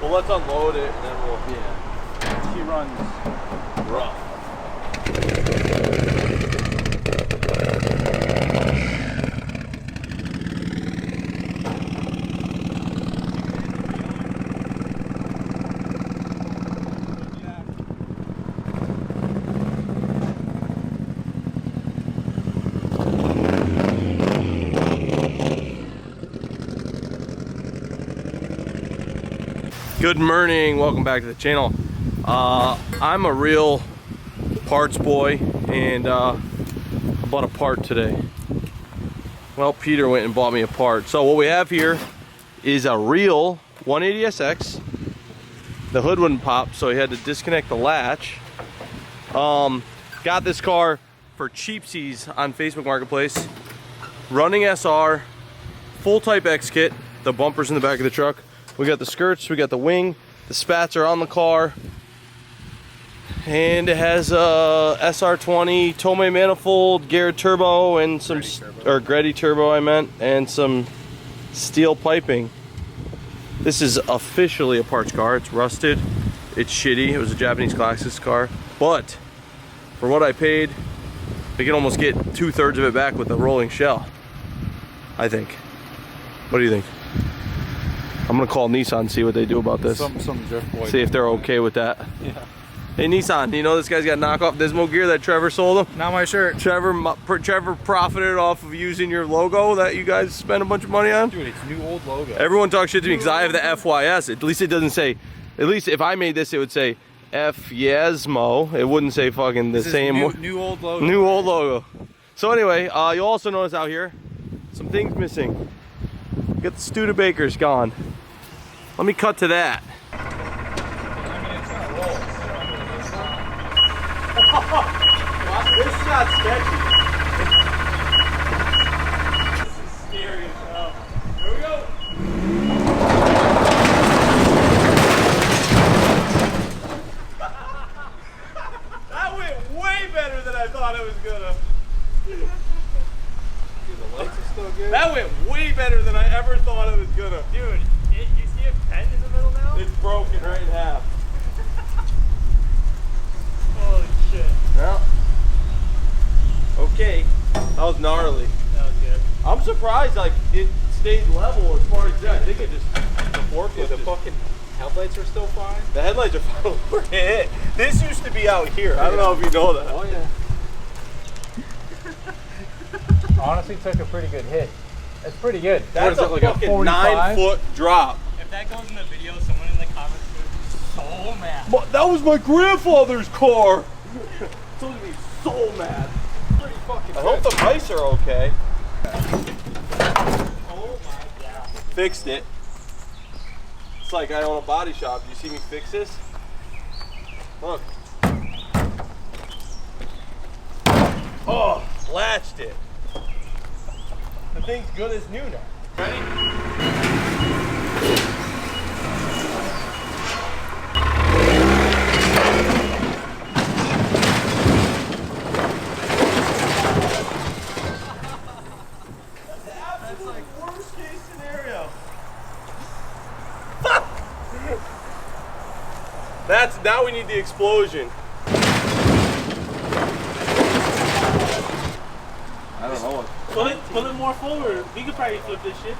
Well, let's unload it and then we'll. Yeah. She runs rough. Good morning, welcome back to the channel. I'm a real parts boy and I bought a part today. Well, Peter went and bought me a part. So what we have here is a real 180SX. The hood wouldn't pop, so he had to disconnect the latch. Got this car for cheapsies on Facebook Marketplace. Running SR, full Type X kit, the bumpers in the back of the truck. We got the skirts, we got the wing, the spats are on the car, and it has a S13 Tomei manifold, Garrett turbo, and some Greddy turbo I meant, and some steel piping. This is officially a parts car. It's rusted, it's shitty. It was a Japanese Classics car, but for what I paid, I can almost get 2/3 of it back with a rolling shell, I think. What do you think? I'm gonna call Nissan and see what they do about this. Some drift boy. See if they're okay with that. Yeah. Hey Nissan, do you know this guy's got knockoff Dismo gear that Trevor sold him? Not my shirt. Trevor profited off of using your logo that you guys spent a bunch of money on? Dude, it's new old logo. Everyone talks shit to me because I have the FYS. At least it doesn't say, at least if I made this, it would say F-Yesmo. It wouldn't say fucking the same. New old logo. New old logo. So anyway, you'll also notice out here, some things missing. Get the Studebakers gone. Let me cut to that. This is not sketchy. This is scary as hell. Here we go. That went way better than I thought it was gonna. Dude, the lights are still good. That went way better than I ever thought it was gonna. Dude, you see a pen in the middle now? It's broken right in half. Holy shit. Well, okay. That was gnarly. That was good. I'm surprised like it stayed level as far as that. I think it just the forklift. The fucking headlights are still fine. The headlights are fine. We're hit. This used to be out here. I don't know if you know that. Oh yeah. Honestly, took a pretty good hit. It's pretty good. That's a like fucking 9-foot drop. If that goes in the video, someone in the comments would be so mad. But that was my grandfather's car. It's going to be so mad. Pretty fucking I hope the mice are okay. Oh my god. Fixed it. It's like I own a body shop. Do you see me fix this? Look. Oh, latched it. The thing's good as new now. Ready? That's like worst case scenario. That's now we need the explosion. I don't know what. Pull it more forward. We could probably flip this shit.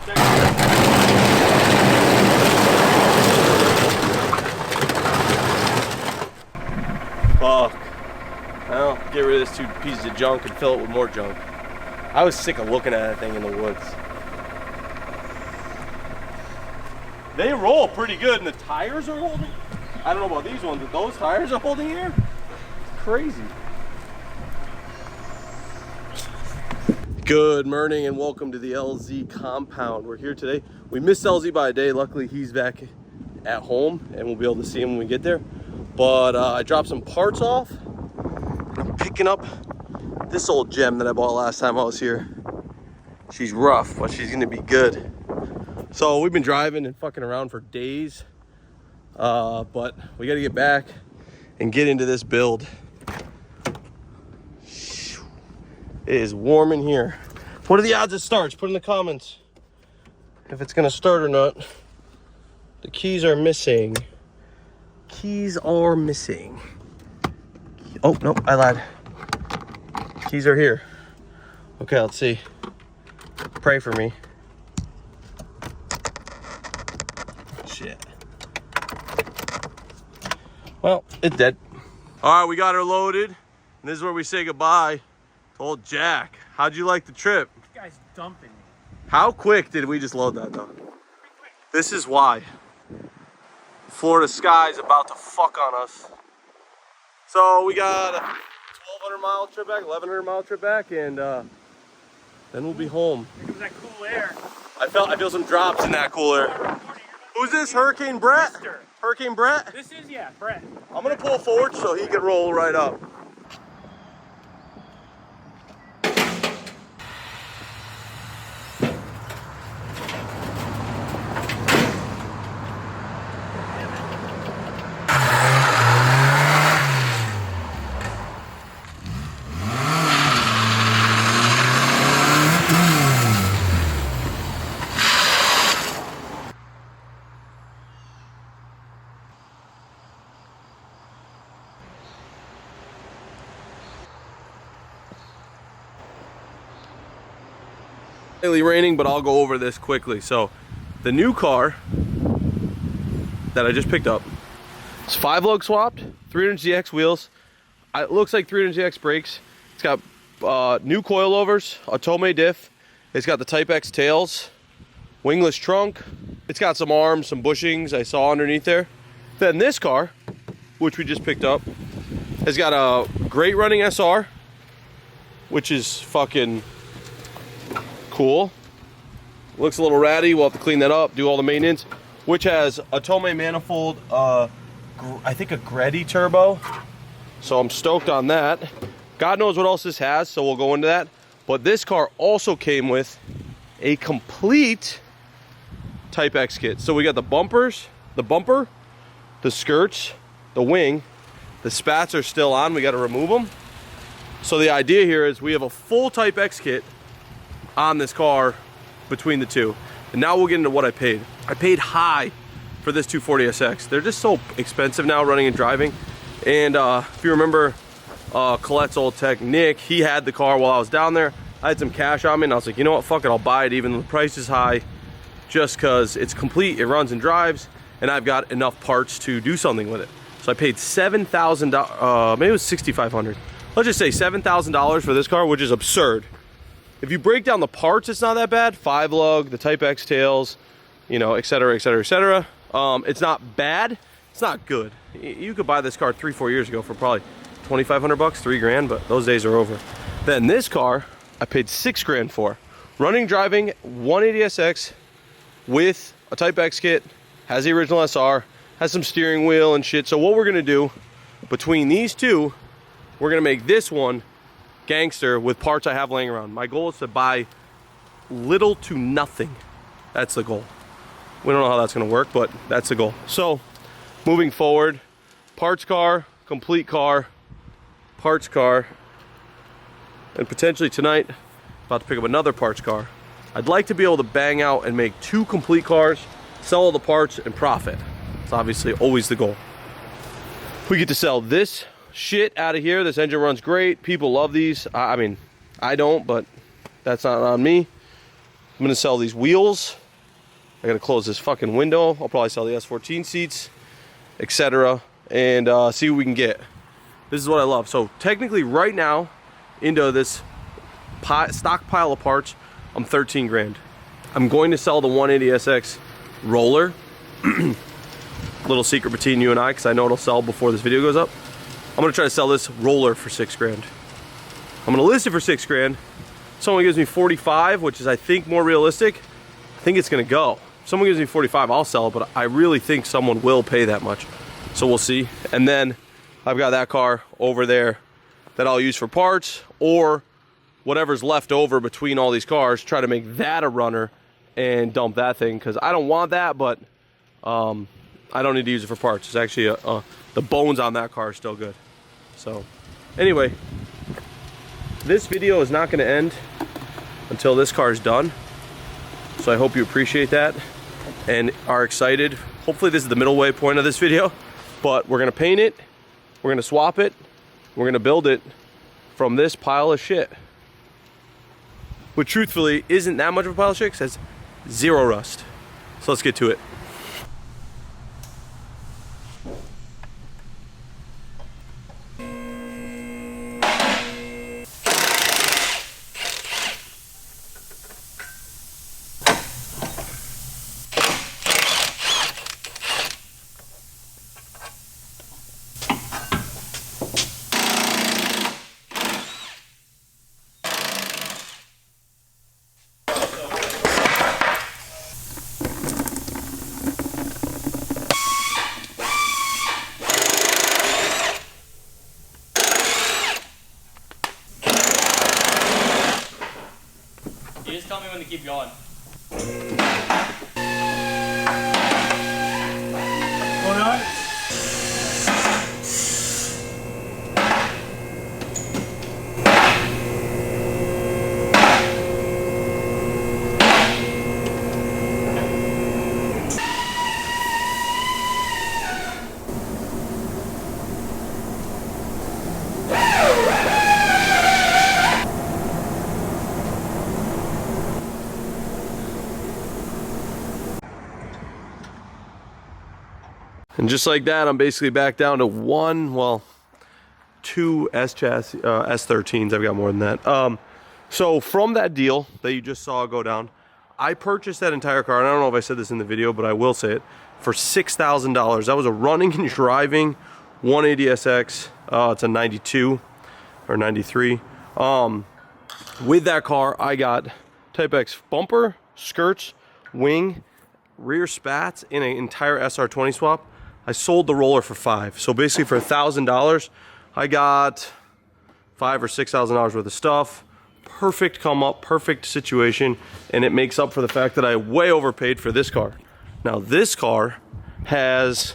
Fuck. Well, get rid of this 2 pieces of junk and fill it with more junk. I was sick of looking at that thing in the woods. They roll pretty good and the tires are holding. I don't know about these ones, but those tires are holding here. It's crazy. Good morning and welcome to the LZ compound. We're here today. We missed LZ by a day. Luckily he's back at home and we'll be able to see him when we get there. But I dropped some parts off. I'm picking up this old gem that I bought last time I was here. She's rough, but she's gonna be good. So we've been driving and fucking around for days. But we gotta get back and get into this build. It is warm in here. What are the odds it starts? Put in the comments if it's gonna start or not. The keys are missing. Keys are missing. Oh, no, I lied. Keys are here. Okay, let's see. Pray for me. Shit. Well, it's dead. All right, we got her loaded. And this is where we say goodbye to old Jack. How'd you like the trip? This guy's dumping me. How quick did we just load that, though? This is why. Florida sky's about to fuck on us. So we got a 1,200-mile trip back, 1,100-mile trip back, and then we'll be home. It was that cool air. I feel some drops in that cooler. Who's this? Hurricane Brett? Hurricane Brett? This is, yeah, Brett. I'm gonna pull forward so he can roll right up. Slightly raining, but I'll go over this quickly. So the new car that I just picked up, it's 5-lug swapped, 300ZX wheels. It looks like 300ZX brakes. It's got new coilovers, a Tomei diff. It's got the Type X tails, wingless trunk. It's got some arms, some bushings I saw underneath there. Then this car, which we just picked up, has got a great running SR, which is fucking cool. Looks a little ratty. We'll have to clean that up, do all the maintenance, which has a Tomei manifold, I think a Greddy turbo. So I'm stoked on that. God knows what else this has, so we'll go into that. But this car also came with a complete Type X kit. So we got the bumpers, the bumper, the skirts, the wing. The spats are still on. We got to remove them. So the idea here is we have a full Type X kit on this car between the two. And now we'll get into what I paid. I paid high for this 240SX. They're just so expensive now running and driving. And if you remember Colette's old tech, Nick, he had the car while I was down there. I had some cash on me and I was like, you know what, fuck it, I'll buy it even though the price is high, just because it's complete, it runs and drives, and I've got enough parts to do something with it. So I paid $7,000, maybe it was $6,500. Let's just say $7,000 for this car, which is absurd. If you break down the parts, it's not that bad. 5-lug, the Type X tails, you know, et cetera, et cetera, et cetera. It's not bad. It's not good. You could buy this car 3-4 years ago for probably $2,500, $3,000, but those days are over. Then this car, I paid $6,000 for. Running, driving, 180SX with a Type X kit, has the original SR, has some steering wheel and shit. So what we're gonna do between these two, we're gonna make this one gangster with parts I have laying around. My goal is to buy little to nothing. That's the goal. We don't know how that's gonna work, but that's the goal. So moving forward, parts car, complete car, parts car, and potentially tonight, about to pick up another parts car. I'd like to be able to bang out and make 2 complete cars, sell all the parts, and profit. It's obviously always the goal. We get to sell this shit out of here. This engine runs great. People love these. I mean, I don't, but that's not on me. I'm gonna sell these wheels. I gotta close this fucking window. I'll probably sell the S13 seats, etc., and see what we can get. This is what I love. So technically right now, into this stockpile of parts, I'm $13,000. I'm going to sell the 180SX roller. Little secret between you and I, because I know it'll sell before this video goes up. I'm gonna try to sell this roller for $6,000. I'm gonna list it for $6,000. Someone gives me 45, which is I think more realistic. I think it's gonna go. If someone gives me 45, I'll sell it, but I really think someone will pay that much. So we'll see. And then I've got that car over there that I'll use for parts, or whatever's left over between all these cars, try to make that a runner and dump that thing, because I don't want that, but I don't need to use it for parts. It's actually the bones on that car are still good. So anyway, this video is not going to end until this car is done. So I hope you appreciate that and are excited. hopefully this is the middle way point of this video, but we're gonna paint it, we're gonna swap it, we're gonna build it from this pile of shit. Which truthfully isn't that much of a pile of shit, 'cause it has 0 rust. So let's get to it. You just tell me when to keep going. Going on? And just like that, I'm basically back down to two S13s. I've got more than that. So from that deal that you just saw go down, I purchased that entire car, and I don't know if I said this in the video, but I will say it, for $6,000. That was a running and driving 180SX. It's a 92 or 93. With that car, I got Type X bumper, skirts, wing, rear spats, in an entire SR20 swap. I sold the roller for $5,000. So basically for $1,000, I got $5,000 or $6,000 worth of stuff. Perfect come up, perfect situation, and it makes up for the fact that I way overpaid for this car. Now this car has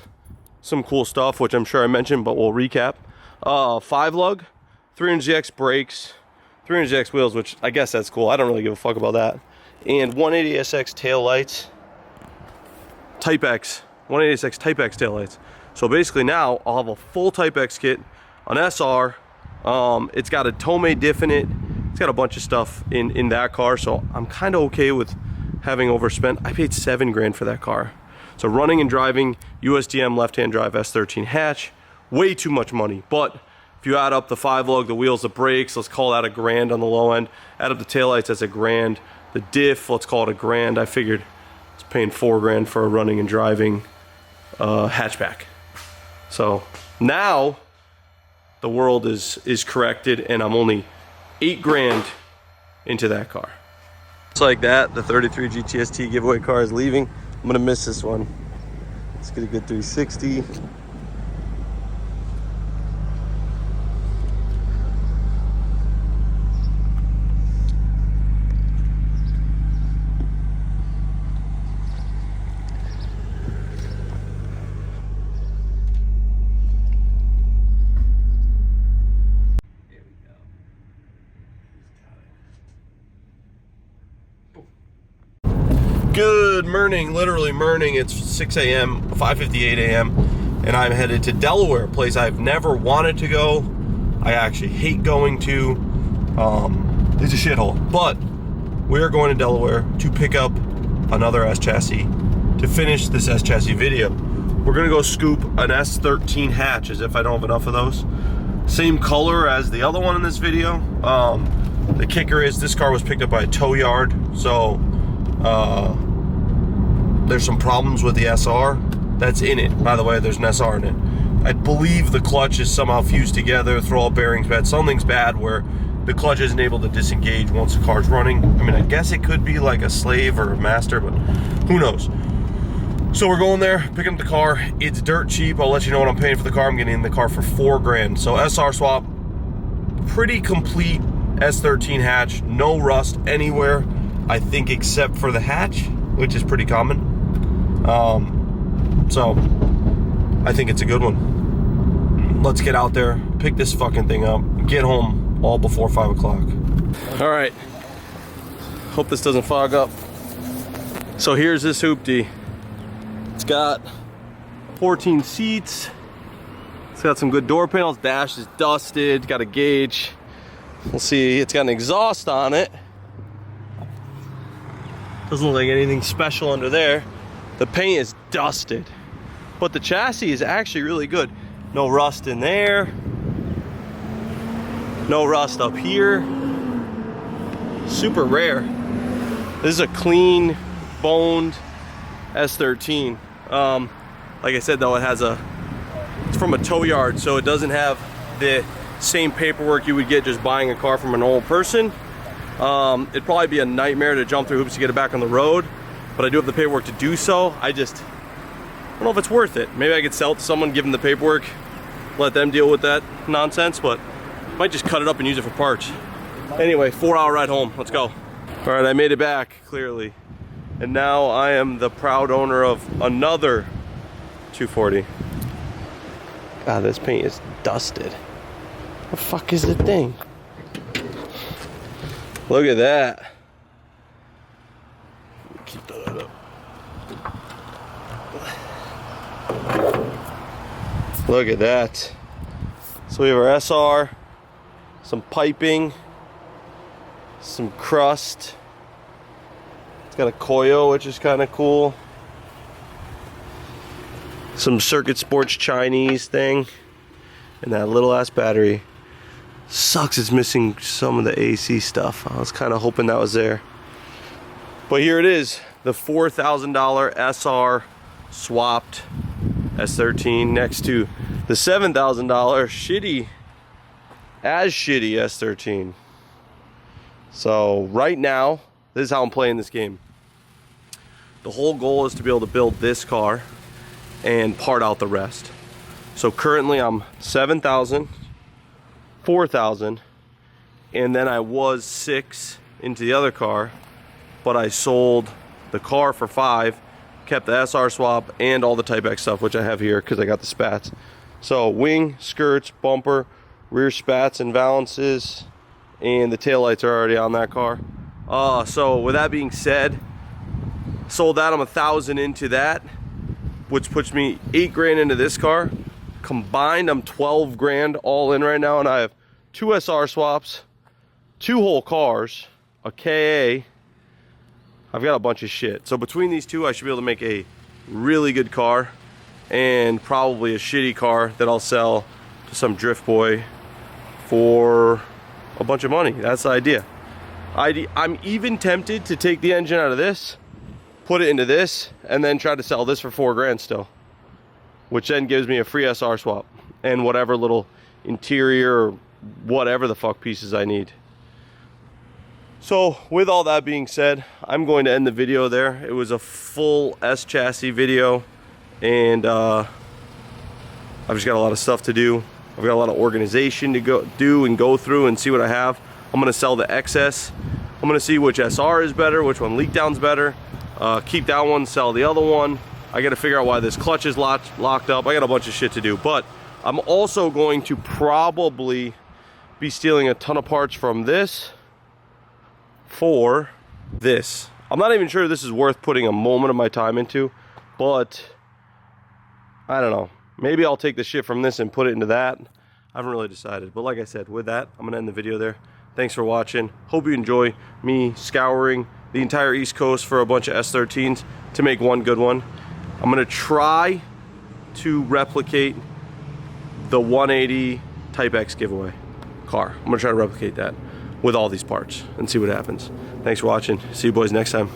some cool stuff, which I'm sure I mentioned, but we'll recap. 5-lug, 300ZX brakes, 300ZX wheels, which I guess that's cool. I don't really give a fuck about that. And 180SX tail lights. Type X, 180SX Type X taillights. So basically now I'll have a full Type X kit, an SR. It's got a Tomei diff in it. It's got a bunch of stuff in that car. So I'm kind of okay with having overspent. I paid $7,000 for that car. So running and driving USDM left-hand drive S13 hatch, way too much money. But if you add up the 5-lug, the wheels, the brakes, let's call that $1,000 on the low end. Add up the taillights, that's $1,000. The diff, let's call it $1,000. I figured I was paying $4,000 for a running and driving hatchback. So now the world is corrected, and I'm only $8,000 into that car. Just like that, the 33 GTST giveaway car is leaving. I'm gonna miss this one. Let's get a good 360. Good morning, literally morning. It's 6 a.m., 5:58 a.m., and I'm headed to Delaware, a place I've never wanted to go. I actually hate going to. It's a shithole. But we are going to Delaware to pick up another S chassis to finish this S chassis video. We're gonna go scoop an S13 hatch, as if I don't have enough of those. Same color as the other one in this video. The kicker is this car was picked up by a tow yard, so there's some problems with the SR that's in it. By the way, there's an SR in it. I believe the clutch is somehow fused together, throw all bearings bad. Something's bad where the clutch isn't able to disengage once the car's running. I mean, I guess it could be like a slave or a master, but who knows? So we're going there, picking up the car. It's dirt cheap. I'll let you know what I'm paying for the car. I'm getting the car for $4,000. So SR swap, pretty complete S13 hatch, no rust anywhere, I think, except for the hatch, which is pretty common. So I think it's a good one. Let's get out there, pick this fucking thing up, get home all before 5 o'clock. All right, hope this doesn't fog up. So here's this hoopty. It's got 14 seats. It's got some good door panels. Dash is dusted, got a gauge. We'll see, it's got an exhaust on it. Doesn't look like anything special under there. The paint is dusted, but the chassis is actually really good. No rust in there. No rust up here. Super rare. This is a clean, boned S13. Like I said though, it's from a tow yard, so it doesn't have the same paperwork you would get just buying a car from an old person. It'd probably be a nightmare to jump through hoops to get it back on the road, but I do have the paperwork to do so. I don't know if it's worth it. Maybe I could sell it to someone, give them the paperwork, let them deal with that nonsense, but I might just cut it up and use it for parts. Anyway, 4-hour ride home, let's go. All right, I made it back, clearly. And now I am the proud owner of another 240. God, this paint is dusted. The fuck is the thing? Look at that. Keep that up. Look at that. So we have our SR, some piping, some crust. It's got a Koyo, which is kind of cool. Some Circuit Sports Chinese thing. And that little ass battery. Sucks it's missing some of the AC stuff. I was kind of hoping that was there. But here it is. The $4,000 SR swapped S13 next to the $7,000 shitty S13. So right now, this is how I'm playing this game. The whole goal is to be able to build this car and part out the rest. So currently I'm 7,000, 4,000, and then I was 6 into the other car, but I sold the car for 5, kept the SR swap and all the Type X stuff, which I have here because I got the spats. So wing, skirts, bumper, rear spats and valances, and the taillights are already on that car. So with that being said, sold that, I'm 1,000 into that, which puts me 8 grand into this car. Combined, I'm 12 grand all in right now, and I have 2 SR swaps, 2 whole cars, a KA. I've got a bunch of shit. So between these two, I should be able to make a really good car and probably a shitty car that I'll sell to some drift boy for a bunch of money. That's the idea. I'm even tempted to take the engine out of this, put it into this, and then try to sell this for 4 grand still, which then gives me a free SR swap and whatever little interior or whatever the fuck pieces I need. So with all that being said, I'm going to end the video there. It was a full S chassis video, and I've just got a lot of stuff to do. I've got a lot of organization to go through and see what I have. I'm gonna sell the XS. I'm gonna see which SR is better, which one leak down's better. Keep that one, sell the other one. I gotta figure out why this clutch is locked up. I got a bunch of shit to do, but I'm also going to probably be stealing a ton of parts from this for this. I'm not even sure this is worth putting a moment of my time into, but I don't know. Maybe I'll take the shit from this and put it into that. I haven't really decided, but like I said, with that, I'm gonna end the video there. Thanks for watching. Hope you enjoy me scouring the entire East Coast for a bunch of S13s to make one good one. I'm gonna try to replicate the 180 Type X giveaway car. I'm gonna try to replicate that with all these parts and see what happens. Thanks for watching. See you boys next time.